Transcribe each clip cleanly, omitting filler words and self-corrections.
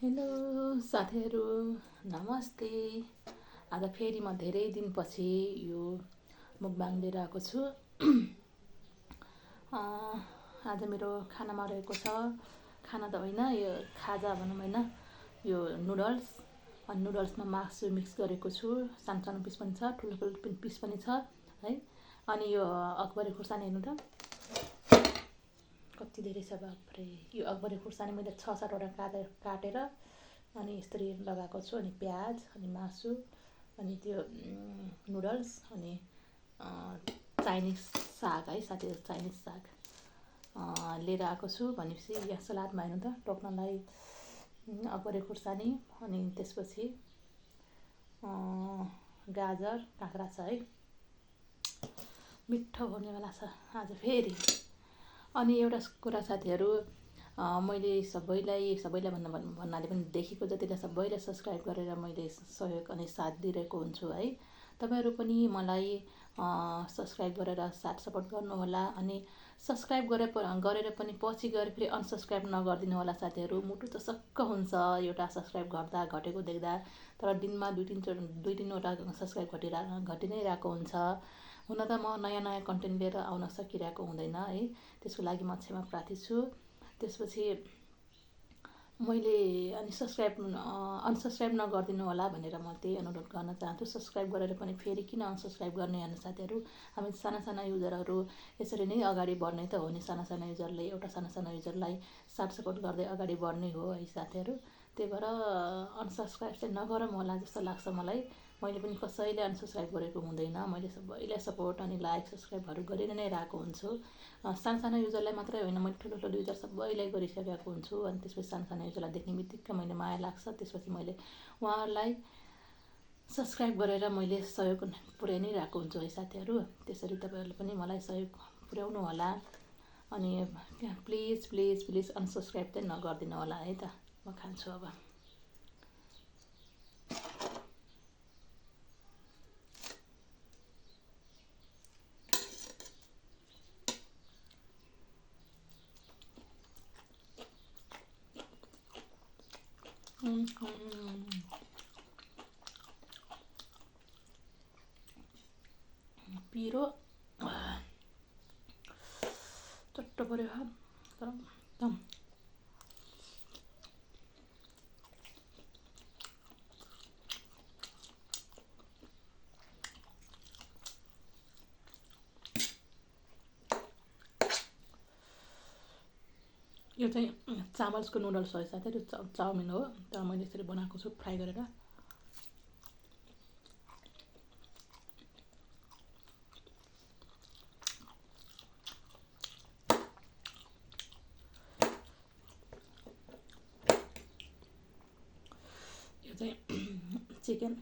Hello साथीहरू, नमस्ते। आज फेरि म धेरै दिनपछि यो मुकबाङ लिएर आएको छु। आज मेरो खानामा रहेको छ, खाना त होइन यो खाजा भनौँ होइन, यो नुडल्स। अनि नुडल्समा मासु मिक्स गरेको छु, सानो सानो पिस पनि छ, ठुलो ठुलो पिस पनि छ है। अनि यो अकबरे खुर्सानी हेर्नु त कति धेरै छ, बाफ्रे। यो अकबरे खुर्सानी मैले 6-7वटा काटेर अनि यसरी लगाएको छु। अनि प्याज अनि मासु अनि त्यो नुडल्स अनि चाइनिज साग है साथीहरू, चाइनिज साग लिएर आएको छु। भनेपछि यहाँ सलादमा हेर्नु त टोक्नलाई अकबरे खुर्सानी अनि त्यसपछि गाजर काँक्रा छ है। मिठो हुनेवाला छ आज फेरि। अनि एउटा कुरा साथीहरू, मैले सबैलाई भन्नाले पनि देखेको जतिलाई सबैलाई सब्सक्राइब गरेर मैले सहयोग अनि साथ दिइरहेको हुन्छु है। तपाईँहरू पनि मलाई सब्सक्राइब गरेर साथ सपोर्ट गर्नुहोला। अनि सब्सक्राइब गरेर पनि पछि गएर फेरि अनसब्सक्राइब नगरिदिनु होला साथीहरू। मुटु त सक्क हुन्छ एउटा सब्सक्राइब घटेको देख्दा, तर दिनमा 2-3वटा सब्सक्राइब घटि नै रहेको हुन्छ। हुन त म नयाँ कन्टेन्ट लिएर आउन सकिरहेको हुँदैन है, त्यसको लागि म क्षमा प्रार्थी छु। त्यसपछि मैले अनि अनसब्सक्राइब नगरिदिनु होला भनेर म त्यही अनुरोध गर्न चाहन्छु। सब्सक्राइब गरेर पनि फेरि किन अनसब्सक्राइब गर्ने हेर्नु साथीहरू। हामी साना युजरहरू यसरी नै अगाडि बढ्ने त हो नि। साना युजरले एउटा साना युजरलाई साथ सपोर्ट गर्दै अगाडि बढ्ने हो है साथीहरू। त्यही भएर अनसब्सक्राइब चाहिँ नगरौँ होला जस्तो लाग्छ मलाई। मैले पनि कसैले अनसब्सक्राइब गरेको हुँदैन। मैले सबैलाई सपोर्ट अनि लाइक सब्सक्राइबहरू गरि नै रहेको हुन्छु। साना युजरलाई मात्रै होइन, मैले ठुलो युजर सबैलाई गरिसकेको हुन्छु। अनि त्यसपछि साना युजरलाई देख्ने बित्तिकै मैले माया लाग्छ। त्यसपछि मैले उहाँहरूलाई सब्सक्राइब गरेर मैले सहयोग पुर्याइ नै रहेको हुन्छु है साथीहरू। त्यसरी तपाईँहरूले पनि मलाई सहयोग पुर्याउनु होला। अनि प्लिज अनसब्सक्राइब चाहिँ नगरिदिनु होला है त। म खान्छु अब। पिरो चट्ट पऱ्यो तर एकदम यो चाहिँ चामलको नुडल्स हो साथै। त्यो चाउमिन हो, तर मैले यसरी बनाएको छु फ्राई गरेर। यो चाहिँ चिकन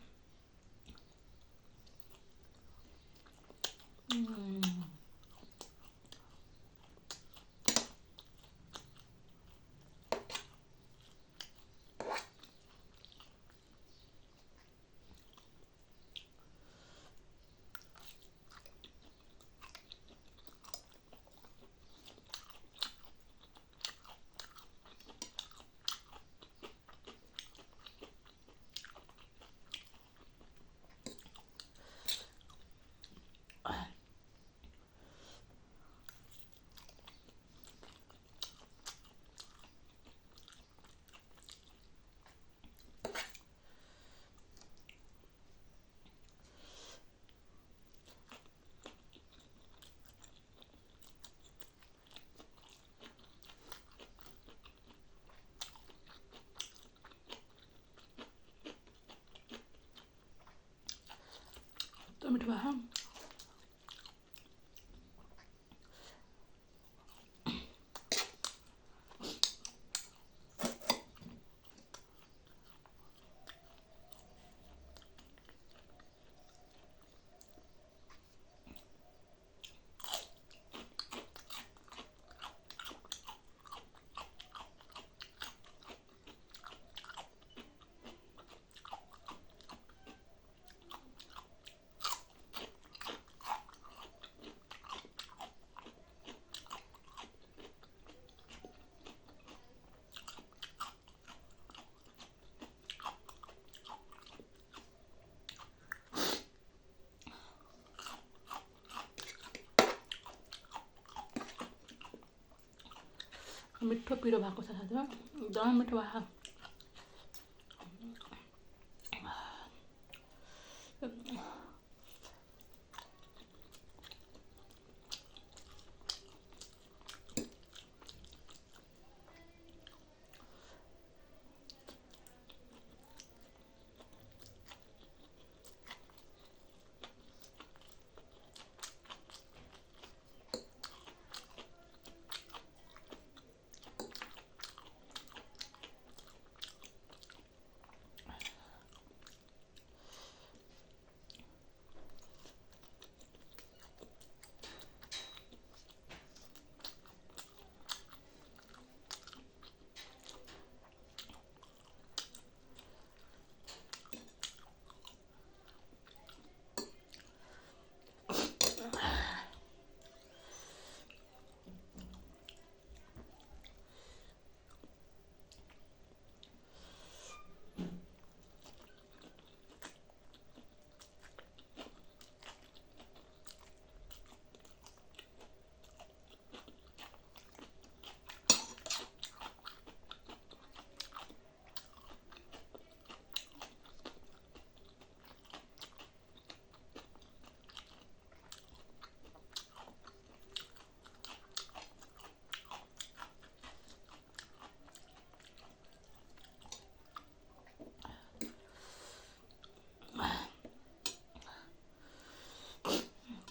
मिठो भयो। मिठो पिरो भएको छ साथीमा, एकदमै मिठो भएको।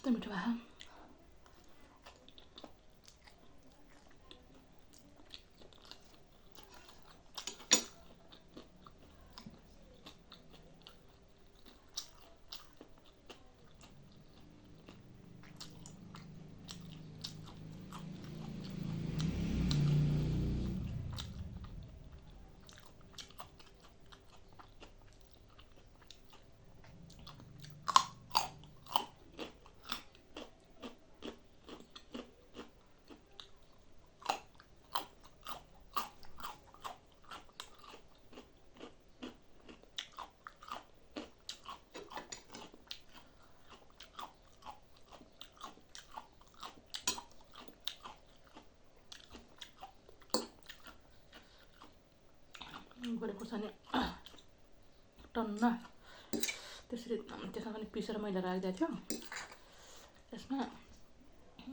एकदम मिठो भयो। बढी खुर्सानी टन्न त्यसरी त्यसमा पनि पिसेर मैले राखिदिएको थियो त्यसमा।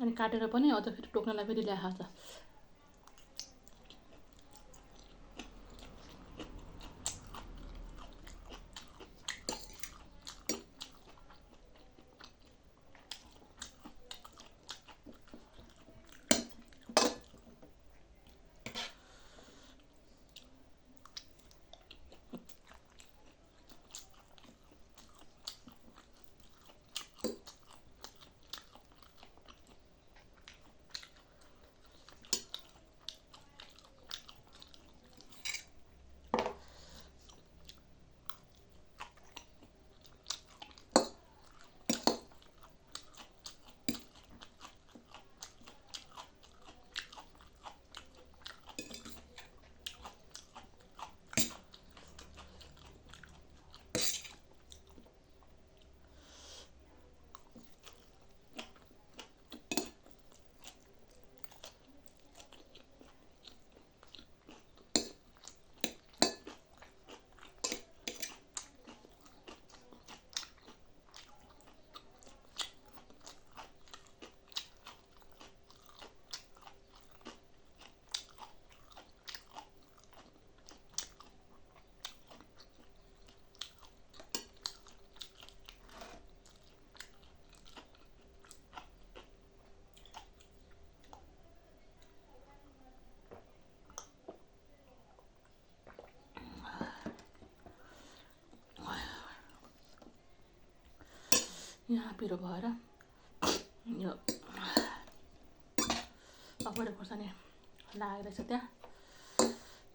अनि काटेर पनि अझ फेरि टोक्नलाई फेरि ल्याएको छ। यहाँ पिरो भएर यो बढी खुर्सानी लागेको रहेछ त्यहाँ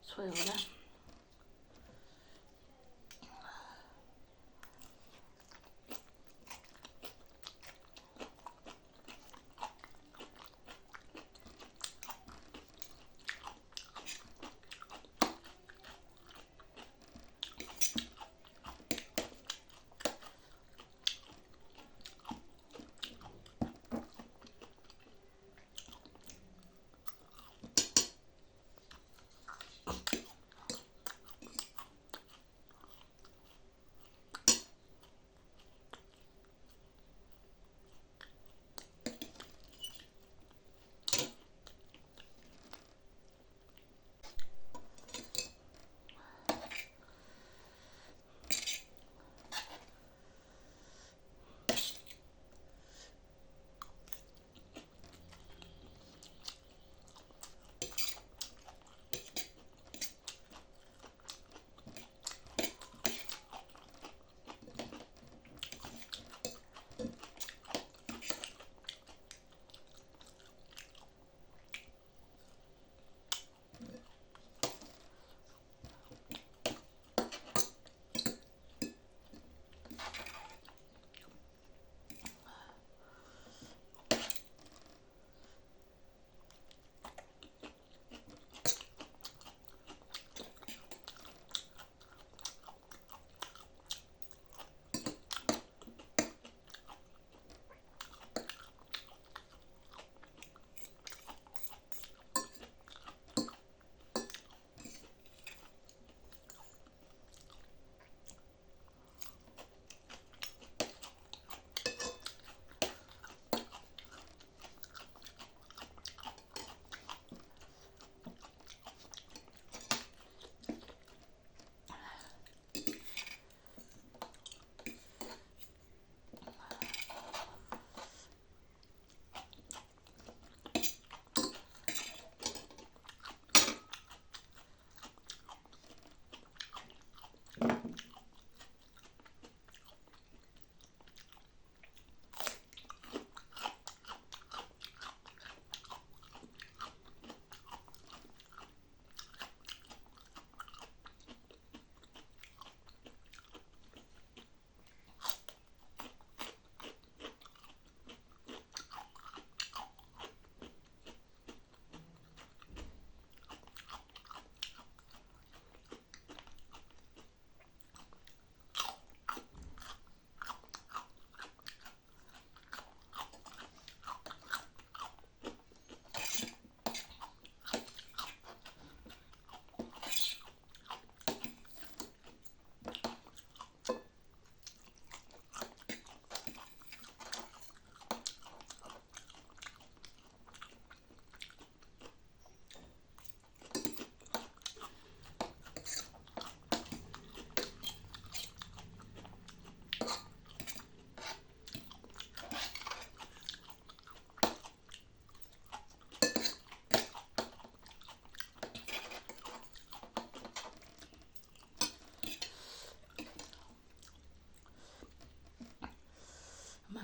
छोयो होला।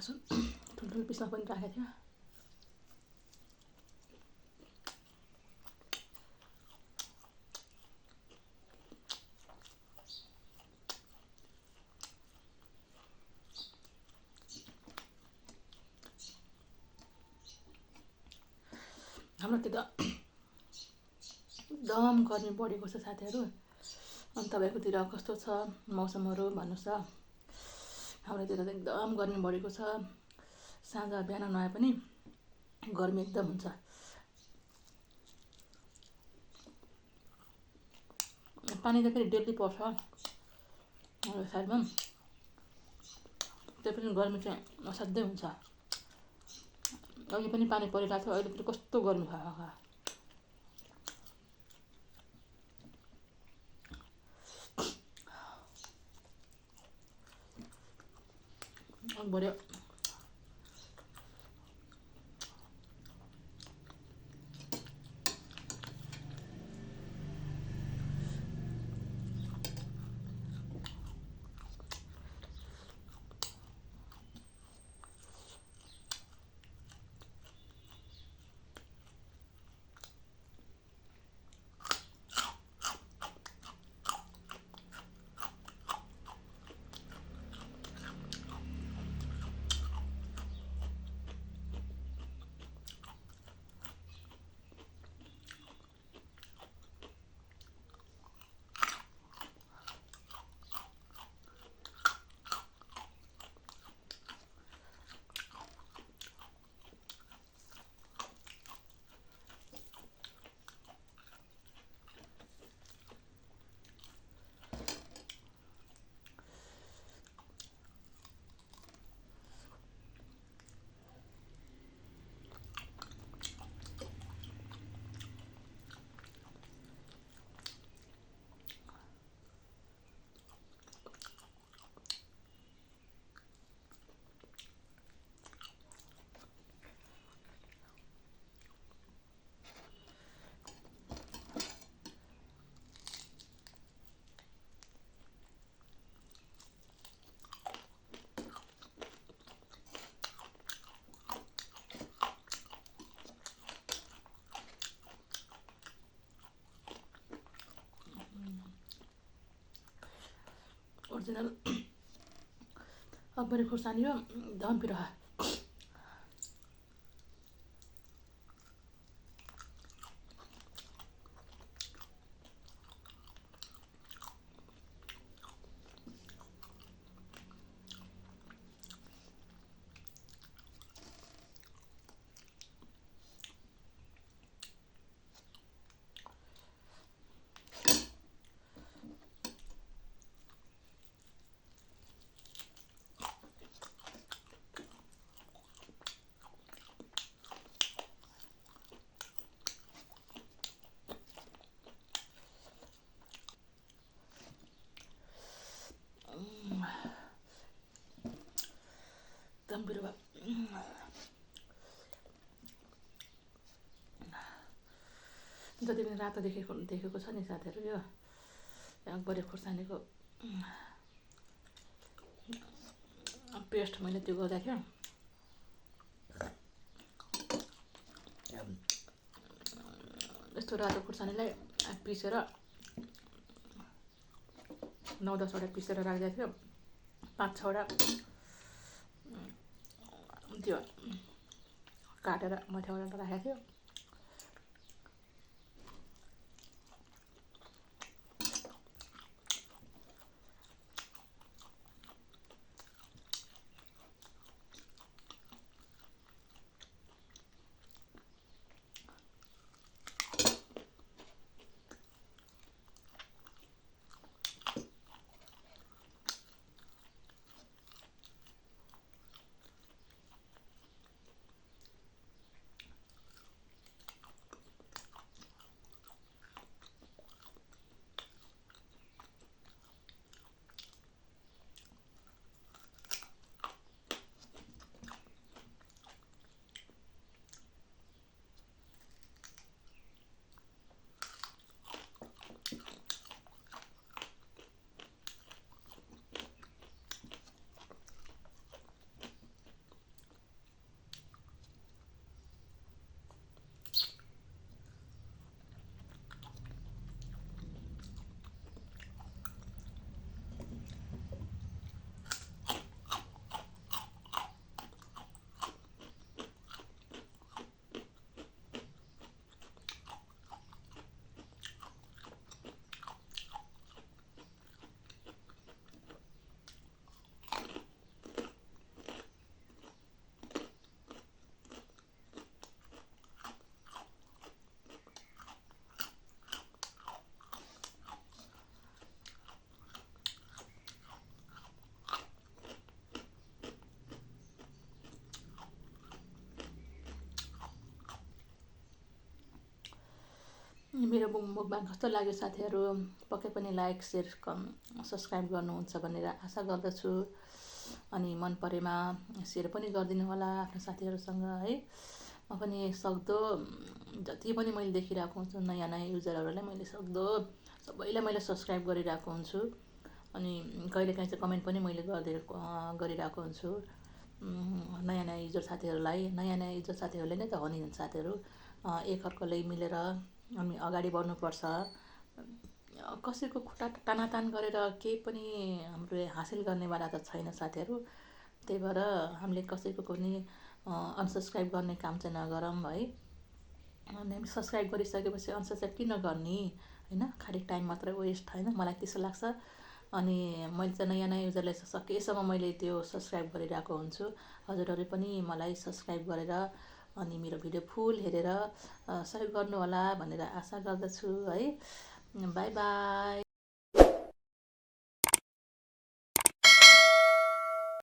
लसुन ठुल्ठुलो पिसमा पनि राखेको थियो। हाम्रोतिर एकदम गर्मी बढेको छ साथीहरू। अनि तपाईँकोतिर कस्तो छ मौसमहरू भन्नुहोस् त। हाम्रोतिर त एकदम गर्मी बढेको छ। साँझ बिहान नआए पनि गर्मी एकदम हुन्छ। पानी त फेरि डेली पर्छ हाम्रो साइडमा, त्यो पनि गर्मी चाहिँ असाध्यै हुन्छ। अघि पनि पानी परिरहेको थियो, अहिले फेरि कस्तो गर्मी भएको। बढ्यो। ओरिजिनल अकबरी खुर्सानी हो, एकदम पिरो। एकदम पिरो भयो। जति पनि रातो देखेको छ नि साथीहरू, यो अकबरी खुर्सानीको पेस्ट मैले त्यो गर्दा थियो। यस्तो रातो खुर्सानीलाई पिसेर 9-10वटा पिसेर राख्दै थियो। 5-6वटा त्यो काटेर मठ्याउएर राखेको थियो। मेरो मुखबाङ कस्तो लाग्यो साथीहरू, पक्कै पनि लाइक सेयर सब्सक्राइब गर्नुहुन्छ भनेर आशा गर्दछु। अनि मन परेमा सेयर पनि गरिदिनु होला आफ्नो साथीहरूसँग है। म पनि सक्दो जति पनि मैले देखिरहेको हुन्छु नयाँ नयाँ युजरहरूलाई मैले सक्दो सबैलाई मैले सब्सक्राइब गरिरहेको हुन्छु। अनि कहिलेकाहीँ चाहिँ कमेन्ट पनि मैले गरिरहेको हुन्छु नयाँ नयाँ युजर साथीहरूलाई। नयाँ नयाँ युजर साथीहरूले नै त हो नि साथीहरू, एकअर्काले मिलेर अनि अगाडि बढ्नुपर्छ। कसैको खुट्टा तानातान गरेर केही पनि हामीले हासिल गर्नेवाला त छैन साथीहरू। त्यही भएर हामीले कसैको पनि अनसब्सक्राइब गर्ने काम चाहिँ नगरौँ है। अनि हामी सब्सक्राइब गरिसकेपछि अनसब्सक्राइब किन गर्ने होइन, खालि टाइम मात्रै वेस्ट होइन, मलाई त्यसो लाग्छ। अनि मैले चाहिँ नयाँ नयाँ युजरलाई सकेसम्म मैले त्यो सब्सक्राइब गरिरहेको हुन्छु। हजुरहरू पनि मलाई सब्सक्राइब गरेर अनि मेरो भिडियो फुल हेरेर सहयोग गर्नुहोला भनेर आशा गर्दछु है। By by.